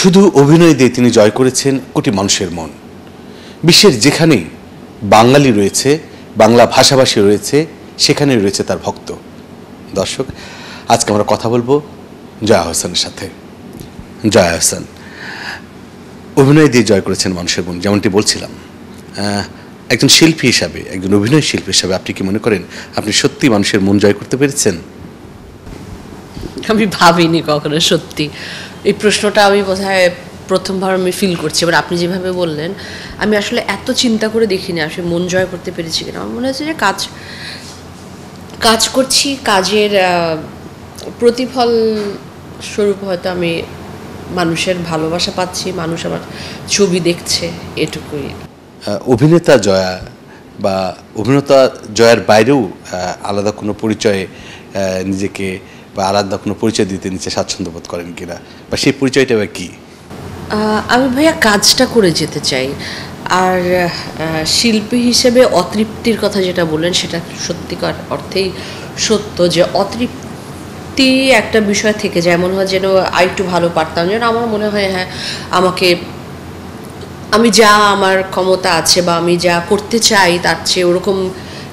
শুধু অভিনয় দিয়ে তিনি জয় করেছেন কোটি মানুষের মন। বিশ্বের যেখানেই বাঙালি রয়েছে, বাংলা ভাষাভাষী রয়েছে, সেখানেই রয়েছে তার ভক্ত। দর্শক, আজকে আমরা কথা বলবো জয়া আহসানের সাথে। জয়া আহসান অভিনয় দিয়ে জয় করেছেন মানুষের মন, যেমনটি বলছিলাম। একজন শিল্পী হিসাবে, একজন অভিনয় শিল্পী হিসাবে আপনি কি মনে করেন আপনি সত্যি মানুষের মন জয় করতে পেরেছেন? আমি ভাবিনি কখনো, সত্যি এই প্রশ্নটা আমি বোধহয় প্রথমবার আমি ফিল করছি। এবার আপনি যেভাবে বললেন, আমি আসলে এত চিন্তা করে দেখিনি আসলে মন জয় করতে পেরেছি কিনা। আমার মনে হচ্ছে যে কাজ করছি, কাজের প্রতিফল স্বরূপ হয়তো আমি মানুষের ভালোবাসা পাচ্ছি, মানুষ আমার ছবি দেখছে, এটুকুই। অভিনেতা জয়া বা অভিনেতা জয়ার বাইরেও আলাদা কোনো পরিচয়ে নিজেকে বা আলাদা কোনো পরিচয় দিতে নিচে স্বাচ্ছন্দ্য বোধ করেন কিনা, বা সেই পরিচয়টা বা কী? আমি ভাইয়া কাজটা করে যেতে চাই। আর শিল্পী হিসেবে অতৃপ্তির কথা যেটা বললেন, সেটা সত্যিকার অর্থেই সত্য, যে অতৃপ্তি একটা বিষয় থেকে যায়। মনে হয় যেন আরেকটু ভালো পারতাম, যেন আমার মনে হয় হ্যাঁ আমি যা আমার ক্ষমতা আছে বা আমি যা করতে চাই তার চেয়ে ওরকম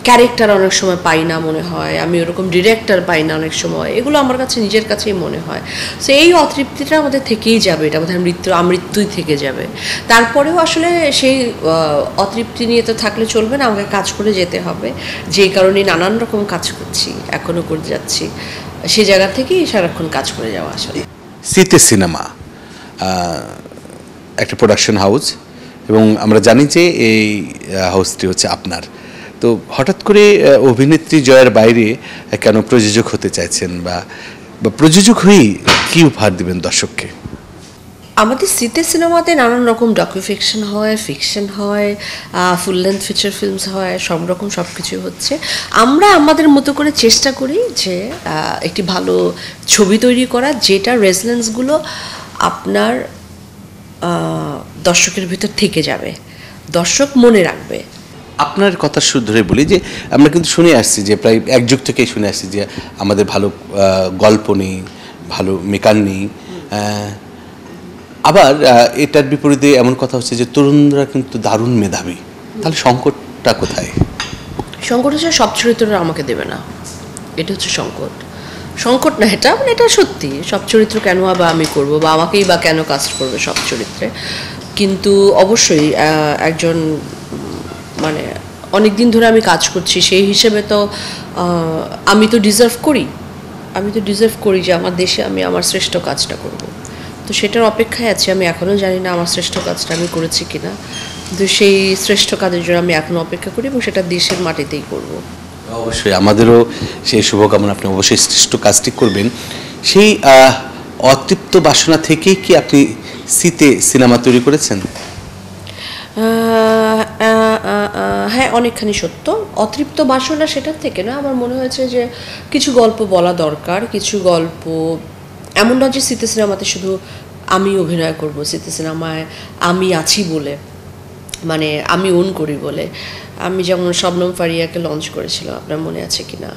ক্যারেক্টার অনেক সময় পাই না মনে হয়, আমি ওরকম ডিরেক্টর পাই না অনেক সময়। এগুলো আমার কাছে নিজের কাছেই মনে হয়। সো এই অতৃপ্তিটা আমাদের থেকেই যাবে, এটা বোধহয় আমৃত্যুই থেকে যাবে। তারপরেও আসলে সেই অতৃপ্তি নিয়ে তো থাকলে চলবে না, আমাকে কাজ করে যেতে হবে। যেই কারণে নানান রকম কাজ করছি, এখনও করে যাচ্ছি, সেই জায়গা থেকেই সারাক্ষণ কাজ করে যাওয়া। আসলে সিতে সিনেমা একটা প্রোডাকশন হাউস, এবং আমরা জানি যে এই হাউসটি হচ্ছে আপনার। তো হঠাৎ করে অভিনেত্রী জয়ার বাইরে কেন প্রযোজক হতে চাইছেন, বা প্রযোজক হয়েই কী উপহার দেবেন দর্শককে? আমাদের সিতে সিনেমাতে নানান রকম ডকুফিকশন হয়, ফিকশন হয়, ফুল লেন্থ ফিচার ফিল্মস হয়, সব রকম সব কিছু হচ্ছে। আমরা আমাদের মতো করে চেষ্টা করি যে একটি ভালো ছবি তৈরি করা, যেটা রেজলেন্সগুলো আপনার দর্শকের ভিতর থেকে যাবে, দর্শক মনে রাখবে। আপনার কথা শুধু ধরে বলি যে আমরা কিন্তু শুনে আসছি, যে প্রায় এক যুগ থেকেই শুনে আসছি যে আমাদের ভালো গল্প নেই, ভালো মেকার নেই। আবার এটার বিপরীতে এমন কথা হচ্ছে যে তরুণরা কিন্তু দারুণ মেধাবী। তাহলে সংকটটা কোথায়? সংকট হচ্ছে সব চরিত্ররা আমাকে দেবে না, এটা হচ্ছে সংকট না, এটা মানে এটা সত্যি। সব চরিত্র কেন বা আমি করব, বা আমাকেই বা কেন কাস্ট করবে সব চরিত্রে। কিন্তু অবশ্যই একজন মানে অনেক দিন ধরে আমি কাজ করছি, সেই হিসেবে তো আমি তো ডিজার্ভ করি যে আমার দেশে আমি আমার শ্রেষ্ঠ কাজটা করব। তো সেটার অপেক্ষায় আছি। আমি এখনও জানি না আমার শ্রেষ্ঠ কাজটা আমি করেছি কিনা, কিন্তু সেই শ্রেষ্ঠ কাজের জন্য আমি এখন অপেক্ষা করি, এবং সেটা দেশের মাটিতেই করব। অবশ্যই আমাদেরও সেই শুভকামনা। আপনি অবশ্যই শ্রেষ্ঠ কাজটি করবেন। সেই অতৃপ্ত বাসনা থেকেই কি আপনি সিতে সিনেমা তৈরি করেছেন? হ্যাঁ, অনেকখানি সত্য। অতৃপ্ত বাসনা সেটার থেকে না, আমার মনে হয়েছে যে কিছু গল্প বলা দরকার। কিছু গল্প এমন নয় যে সিতে সিনেমাতে শুধু আমি অভিনয় করব, সিতে সিনেমায় আমি আছি বলে, মানে আমি ওন করি বলে। আমি যেমন শবনম ফারিয়াকে লঞ্চ করেছিলাম, আপনার মনে আছে কি না,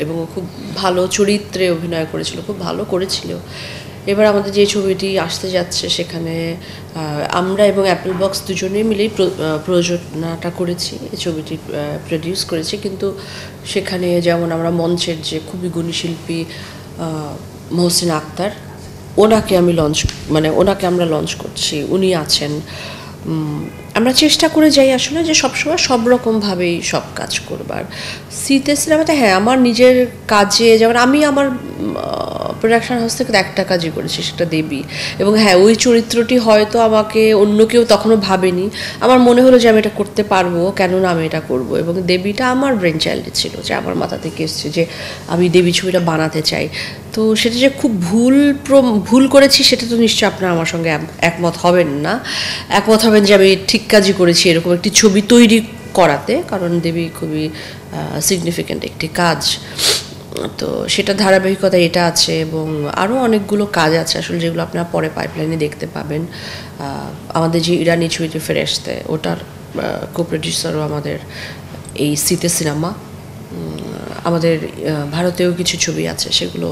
এবং খুব ভালো চরিত্রে অভিনয় করেছিল, খুব ভালো করেছিল। এবার আমাদের যে ছবিটি আসতে যাচ্ছে, সেখানে আমরা এবং অ্যাপল বক্স দুজনেই মিলেই প্রযোজনাটা করেছি, এই ছবিটি প্রডিউস করেছি। কিন্তু সেখানে যেমন আমরা মঞ্চের যে খুবই গুণী শিল্পী মহসিন আক্তার, ওনাকে আমরা লঞ্চ করছি, উনি আছেন। আমরা চেষ্টা করে যাই আসলে যে সবসময় সব রকমভাবেই সব কাজ করবার। সিতে সিনেমাতে হ্যাঁ, আমার নিজের কাজে যেমন আমি আমার প্রোডাকশন হাউস থেকে একটা কাজই করেছি, সেটা দেবী। এবং হ্যাঁ, ওই চরিত্রটি হয়তো আমাকে অন্য কেউ তখনও ভাবেনি, আমার মনে হলো যে আমি এটা করতে পারবো, কেননা আমি এটা করব। এবং দেবীটা আমার ব্রেন চাইল্ড ছিল, যে আমার মাথা থেকে এসছে যে আমি দেবী ছবিটা বানাতে চাই। তো সেটা যে খুব ভুল করেছি, সেটা তো নিশ্চয়ই আপনারা আমার সঙ্গে একমত হবেন না, একমত হবেন যে আমি ঠিক কাজই করেছি এরকম একটি ছবি তৈরি করাতে, কারণ দেবী খুবই সিগনিফিক্যান্ট একটি কাজ। তো সেটা ধারাবাহিকতা এটা আছে, এবং আরও অনেকগুলো কাজ আছে আসলে, যেগুলো আপনারা পরে পাইপলাইনে দেখতে পাবেন। আমাদের যে ইরানি ছবিটি ফেরেশতে, ওটার কো প্রডিউসারও আমাদের এই সিতে সিনেমা। আমাদের ভারতেও কিছু ছবি আছে, সেগুলো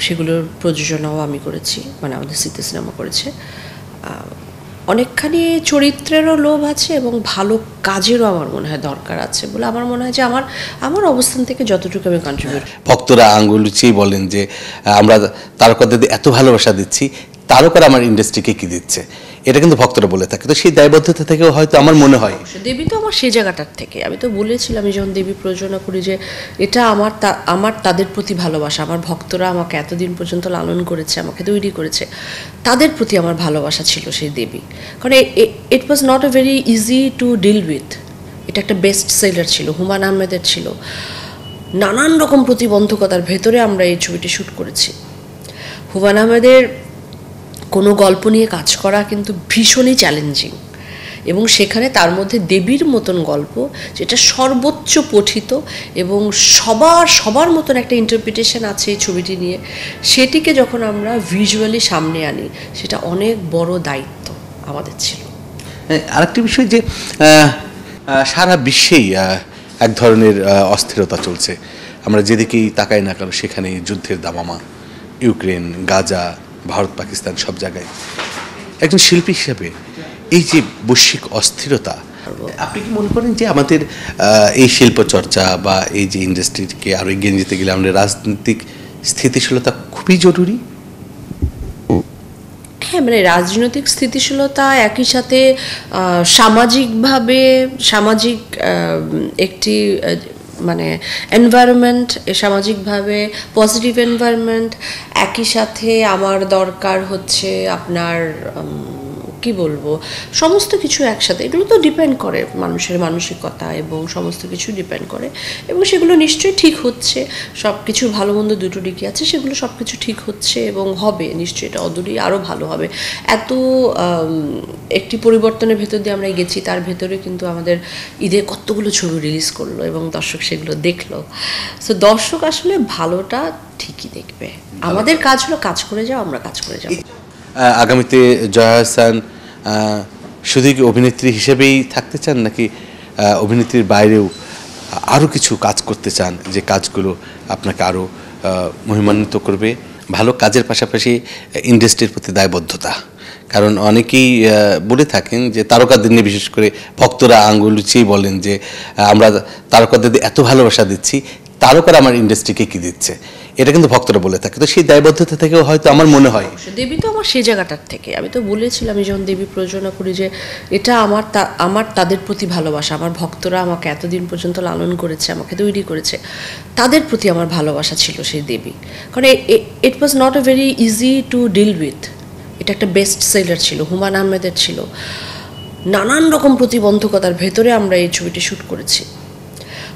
সেগুলোর প্রযোজনাও আমি করেছি, মানে আমাদের সিতে সিনেমা করেছে। অনেকখানি চরিত্রেরও লোভ আছে এবং ভালো কাজেরও আমার মনে হয় দরকার আছে বলে আমার মনে হয় যে আমার অবস্থান থেকে যতটুকু আমি কন্ট্রিবিউট। ভক্তরা আঙ্গুল উঁচিয়ে বলেন যে আমরা তারকাদের এত ভালোবাসা দিচ্ছি, তারকারা আমার ইন্ডাস্ট্রিকে কি দিচ্ছে, এটা কিন্তু ভক্তরা বলে থাকে। তো সেই দায়বদ্ধতা থেকেও হয়তো আমার মনে হয় দেবী তো আমার সেই জায়গাটার থেকে, আমি তো বলেছিলাম আমি যখন দেবী প্রযোজনা করি যে এটা আমার তাদের প্রতি ভালোবাসা, আমার ভক্তরা আমাকে এতদিন পর্যন্ত লালন করেছে, আমাকে তৈরি করেছে, তাদের প্রতি আমার ভালোবাসা ছিল সেই দেবী। কারণ it was not a very easy to deal with. এটা একটা বেস্ট সেলার ছিল, হুমায়ূন আহমেদের ছিল। নানান রকম প্রতিবন্ধকতার ভেতরে আমরা এই ছবিটি শ্যুট করেছি। হুমায়ূন আহমেদের কোনো গল্প নিয়ে কাজ করা কিন্তু ভীষণই চ্যালেঞ্জিং, এবং সেখানে তার মধ্যে দেবীর মতন গল্প যেটা সর্বোচ্চ পঠিত এবং সবার মতন একটা ইন্টারপ্রিটেশন আছে এই ছবিটি নিয়ে, সেটিকে যখন আমরা ভিজুয়ালি সামনে আনি সেটা অনেক বড় দায়িত্ব আমাদের ছিল। আরেকটি বিষয় যে সারা বিশ্বেই এক ধরনের অস্থিরতা চলছে, আমরা যেদিকেই তাকাই না কেন সেখানে যুদ্ধের দামামা, ইউক্রেন, গাজা, ভারত, পাকিস্তান, সব জায়গায়। একজন শিল্পী হিসেবে এই যে বৈশ্বিক অস্থিরতা, আপনি কি মনে করেন যে আমাদের এই শিল্প চর্চা বা এই যে ইন্ডাস্ট্রিকে আরও এগিয়ে নিয়ে যেতে গেলে আমাদের রাজনৈতিক স্থিতিশীলতা খুবই জরুরি? হ্যাঁ, মানে রাজনৈতিক স্থিতিশীলতা, একই সাথে সামাজিক একটি মানে এনভায়রনমেন্ট, সামাজিকভাবে পজিটিভ এনভায়রনমেন্ট। একই সাথে আমার দরকার হচ্ছে আপনার কি বলবো, সমস্ত কিছু একসাথে। এগুলো তো ডিপেন্ড করে মানুষের মানসিকতা এবং সমস্ত কিছু ডিপেন্ড করে, এবং সেগুলো নিশ্চয়ই ঠিক হচ্ছে। সব কিছু ভালো মন্দ দুটো দিকই আছে, সেগুলো সব কিছু ঠিক হচ্ছে এবং হবে নিশ্চয়ই, এটা অদূরেই আরও ভালো হবে। এত একটি পরিবর্তনের ভেতর দিয়ে আমরা গেছি, তার ভেতরে কিন্তু আমাদের ঈদে কতগুলো ছবি রিলিজ করলো এবং দর্শক সেগুলো দেখলো। সো দর্শক আসলে ভালোটা ঠিকই দেখবে। আমাদের কাজ হলো কাজ করে যাও, আমরা কাজ করে যাও। আগামীতে জয়া আহসান শুধু কি অভিনেত্রী হিসেবেই থাকতে চান, নাকি অভিনেত্রীর বাইরেও আরও কিছু কাজ করতে চান, যে কাজগুলো আপনাকে আরও মহিমান্বিত করবে? ভালো কাজের পাশাপাশি ইন্ডাস্ট্রির প্রতি দায়বদ্ধতা, কারণ অনেকেই বলে থাকেন যে তারকাদের নিয়ে বিশেষ করে ভক্তরা আঙ্গুল উঁচিয়েই বলেন যে আমরা তারকাদের এত ভালোবাসা দিচ্ছি, তারকারা আমার ইন্ডাস্ট্রিকে কি দিচ্ছে, এটা কিন্তু ভক্তরা বলে থাকে। তো সেই দায়বদ্ধতা থেকেও হয়তো আমার মনে হয় দেবী তো আমার সেই জায়গাটার থেকে, আমি তো বলেছিলাম আমি যখন দেবী প্রযোজনা করি যে এটা আমার তাদের প্রতি ভালোবাসা, আমার ভক্তরা আমাকে এতদিন পর্যন্ত লালন করেছে, আমাকে তৈরি করেছে, তাদের প্রতি আমার ভালোবাসা ছিল সেই দেবী। কারণ it was not a very easy to deal with. এটা একটা বেস্ট সেলার ছিল, হুমায়ূন আহমেদের ছিল। নানান রকম প্রতিবন্ধকতার ভেতরে আমরা এই ছবিটি শ্যুট করেছি।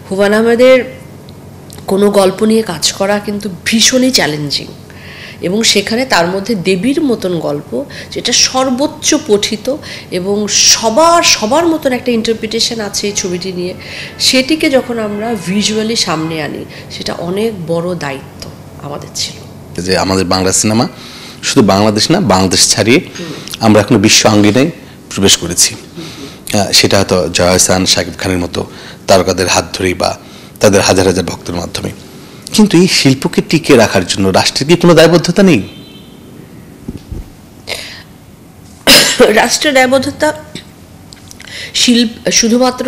হুমায়ূন আহমেদের কোনো গল্প নিয়ে কাজ করা কিন্তু ভীষণই চ্যালেঞ্জিং, এবং সেখানে তার মধ্যে দেবীর মতন গল্প যেটা সর্বোচ্চ পঠিত এবং সবার মতন একটা ইন্টারপ্রিটেশন আছে এই ছবিটি নিয়ে, সেটিকে যখন আমরা ভিজুয়ালি সামনে আনি সেটা অনেক বড় দায়িত্ব আমাদের ছিল। যে আমাদের বাংলা সিনেমা শুধু বাংলাদেশ না, বাংলাদেশ ছাড়িয়ে আমরা এখনো বিশ্ব আঙ্গিনায় প্রবেশ করেছি। সেটা হয়তো জয়া আহসান, শাকিব খানের মতো তারকাদের হাত ধরেই বা তাদের হাজার হাজার ভক্তের মাধ্যমে। কিন্তু এই শিল্পকে টিকিয়ে রাখার জন্য রাষ্ট্রের কি কোনো দায়বদ্ধতা নেই? রাষ্ট্রের দায়বদ্ধতা শুধুমাত্র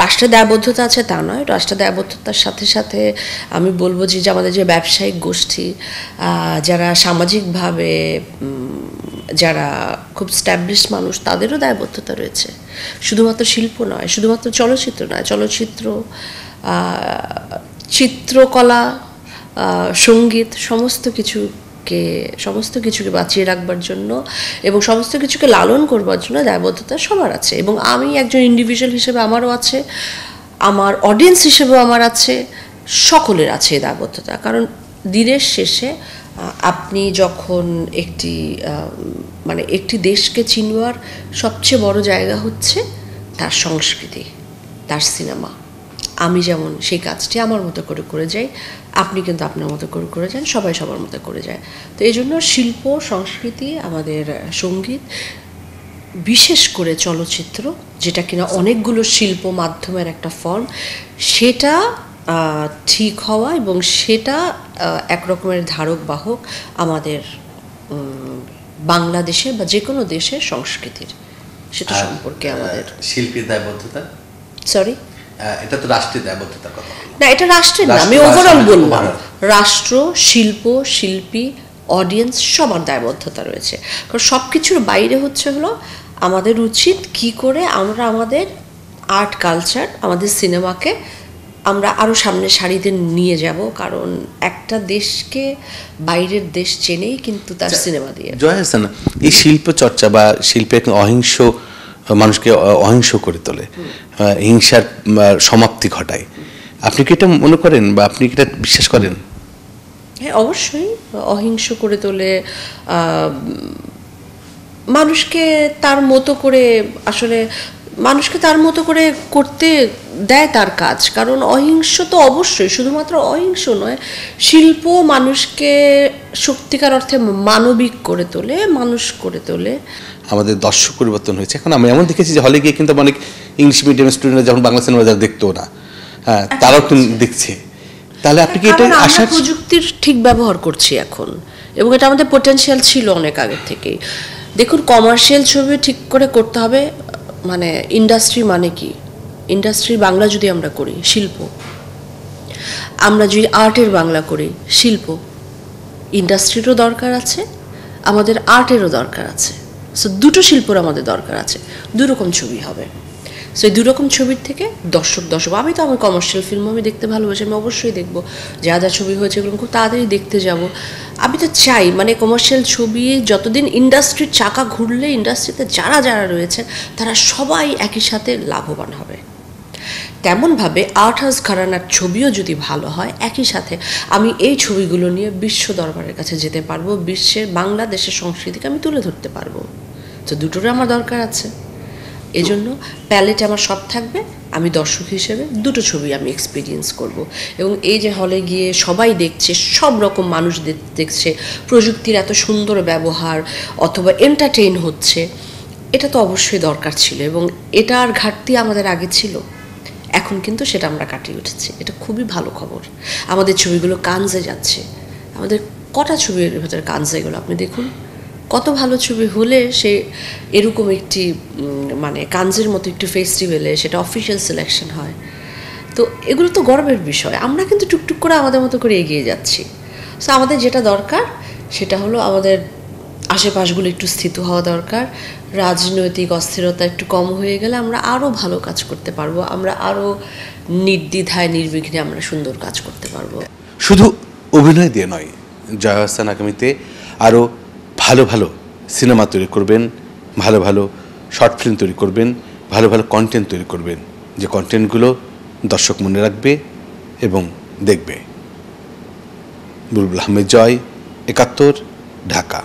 রাষ্ট্রের দায়বদ্ধতা আছে তা নয়, রাষ্ট্রের দায়বদ্ধতার সাথে সাথে আমি বলবো যে আমাদের যে ব্যবসায়িক গোষ্ঠী, যারা সামাজিকভাবে যারা খুব স্ট্যাবলিশ মানুষ, তাদেরও দায়বদ্ধতা রয়েছে। শুধুমাত্র শিল্প নয়, শুধুমাত্র চলচ্চিত্র নয়, চলচ্চিত্র, চিত্রকলা, সঙ্গীত, সমস্ত কিছুকে বাঁচিয়ে রাখবার জন্য এবং সমস্ত কিছুকে লালন করবার জন্য দায়বদ্ধতা সবার আছে। এবং আমি একজন ইন্ডিভিজুয়াল হিসেবে আমারও আছে, আমার অডিয়েন্স হিসেবেও আমার আছে, সকলের আছে এই দায়বদ্ধতা। কারণ দিনের শেষে আপনি যখন একটি দেশকে চিনবার সবচেয়ে বড় জায়গা হচ্ছে তার সংস্কৃতি, তার সিনেমা। আমি যেমন সেই কাজটি আমার মতো করে যাই, আপনি কিন্তু আপনার মতো করে যান, সবাই সবার মতো করে যায়। তো এই জন্য শিল্প, সংস্কৃতি, আমাদের সঙ্গীত, বিশেষ করে চলচ্চিত্র, যেটা কিনা অনেকগুলো শিল্প মাধ্যমের একটা ফর্ম, সেটা ঠিক হওয়া এবং সেটা এক রকমের ধারক বাহক আমাদের বাংলাদেশের বা যে কোনো দেশের সংস্কৃতির, সেটা সম্পর্কে আমাদের শিল্পীর দায়বদ্ধতা, সরি এটা তো রাষ্ট্রের দায়বদ্ধতার কথা বললাম। না, এটা রাষ্ট্রের না, আমি রাষ্ট্র বা ওভারঅল সমাজ বললাম। overall। রাষ্ট্র, শিল্প, শিল্পী, অডিয়েন্স সবার দায়বদ্ধতা রয়েছে। কারণ সব কিছুর বাইরে হলো আমাদের উচিত কি করে আমরা আমাদের আর্ট কালচার, আমাদের সিনেমাকে আমরা আরও সামনে সারিতে নিয়ে যাব। কারণ একটা দেশকে বাইরের দেশ চেনেই কিন্তু তার সিনেমা দিয়ে। জয় হাসান, এই শিল্প চর্চা বা শিল্পের অহিংস মানুষকে অহিংস করে তোলে, হিংসার সমাপ্তি ঘটায়। আপনি কি এটা মনে করেন বা আপনি কি এটা বিশ্বাস করেন? হ্যাঁ, অবশ্যই অহিংস করে তোলে, মানুষকে তার মতো করে, আসলে মানুষকে তার মতো করে করতে দেয় তার কাজ। কারণ অহিংস তো অবশ্যই, শুধুমাত্র অহিংস নয়, শিল্প মানুষকে সত্যিকার অর্থে মানবিক করে তোলে, মানুষ করে তোলে। আমাদের দর্শক পরিবর্তন হয়েছে। এখন আমি এমন দেখেছি যে হলে গিয়ে কিন্তু অনেক ইংলিশ মিডিয়াম স্টুডেন্টরা যখন বাংলা সিনেমা যারা দেখতো না, হ্যাঁ তারাও কিন্তু দেখছে। তাহলে আপনি কি এটা কারণ আমরা আশা প্রযুক্তির ঠিক ব্যবহার করছি এখন, এবং এটা আমাদের পোটেনশিয়াল ছিল অনেক আগে থেকেই। দেখুন, কমার্শিয়াল ছবি ঠিক করে করতে হবে, মানে ইন্ডাস্ট্রি মানে কি, ইন্ডাস্ট্রি বাংলা যদি আমরা করি শিল্প, আমরা যদি আর্টের বাংলা করি শিল্প, ইন্ডাস্ট্রিরও দরকার আছে, আমাদের আর্টেরও দরকার আছে। সো দুটো শিল্পর আমাদের দরকার আছে, দুরকম ছবি হবে। সো এই দুরকম ছবির থেকে দর্শক, আমি তো আমার কমার্শিয়াল ফিল্ম আমি দেখতে ভালোবাসি, আমি অবশ্যই দেখবো। যা যা ছবি হয়েছে এগুলো খুব তাড়াতাড়ি দেখতে যাব। আমি তো চাই মানে কমার্শিয়াল ছবি যতদিন ইন্ডাস্ট্রির চাকা ঘুরলে ইন্ডাস্ট্রিতে যারা যারা রয়েছে তারা সবাই একই সাথে লাভবান হবে। তেমনভাবে আর্ট হাউস ঘরানার ছবিও যদি ভালো হয়, একই সাথে আমি এই ছবিগুলো নিয়ে বিশ্ব দরবারের কাছে যেতে পারবো, বিশ্বের বাংলাদেশের সংস্কৃতিকে আমি তুলে ধরতে পারবো। তো দুটোরই আমার দরকার আছে। এজন্য প্যালেটে আমার সব থাকবে, আমি দর্শক হিসেবে দুটো ছবি আমি এক্সপিরিয়েন্স করব। এবং এই যে হলে গিয়ে সবাই দেখছে, সব রকম মানুষ দেখছে, প্রযুক্তির এত সুন্দর ব্যবহার অথবা এন্টারটেইন হচ্ছে, এটা তো অবশ্যই দরকার ছিল এবং এটার ঘাটতি আমাদের আগে ছিল। এখন কিন্তু সেটা আমরা কাটিয়ে উঠেছি, এটা খুবই ভালো খবর। আমাদের ছবিগুলো কানজে যাচ্ছে, আমাদের কটা ছবির ভেতরে কানজে গেলো আপনি দেখুন। কত ভালো ছবি হলে সে এরকম একটি মানে কানজের মতো একটি ফেস্টিভ্যালে সেটা অফিশিয়াল সিলেকশন হয়। তো এগুলো তো গর্বের বিষয়। আমরা কিন্তু টুকটুক করে আমাদের মতো করে এগিয়ে যাচ্ছি। সো আমাদের যেটা দরকার সেটা হলো আমাদের আশেপাশগুলো একটু স্থিত হওয়া দরকার। রাজনৈতিক অস্থিরতা একটু কম হয়ে গেলে আমরা আরও ভালো কাজ করতে পারবো, আমরা আরও নির্দ্বিধায় নির্বিঘ্নে আমরা সুন্দর কাজ করতে পারবো। শুধু অভিনয় দিয়ে নয়, জয় হাসান আগামীতে আরও ভালো ভালো সিনেমা তৈরি করবেন, ভালো ভালো শর্ট ফিল্ম তৈরি করবেন, ভালো ভালো কন্টেন্ট তৈরি করবেন, যে কন্টেন্টগুলো দর্শক মনে রাখবে এবং দেখবে। বুলবুল আহমেদ জয়, ৭১, ঢাকা।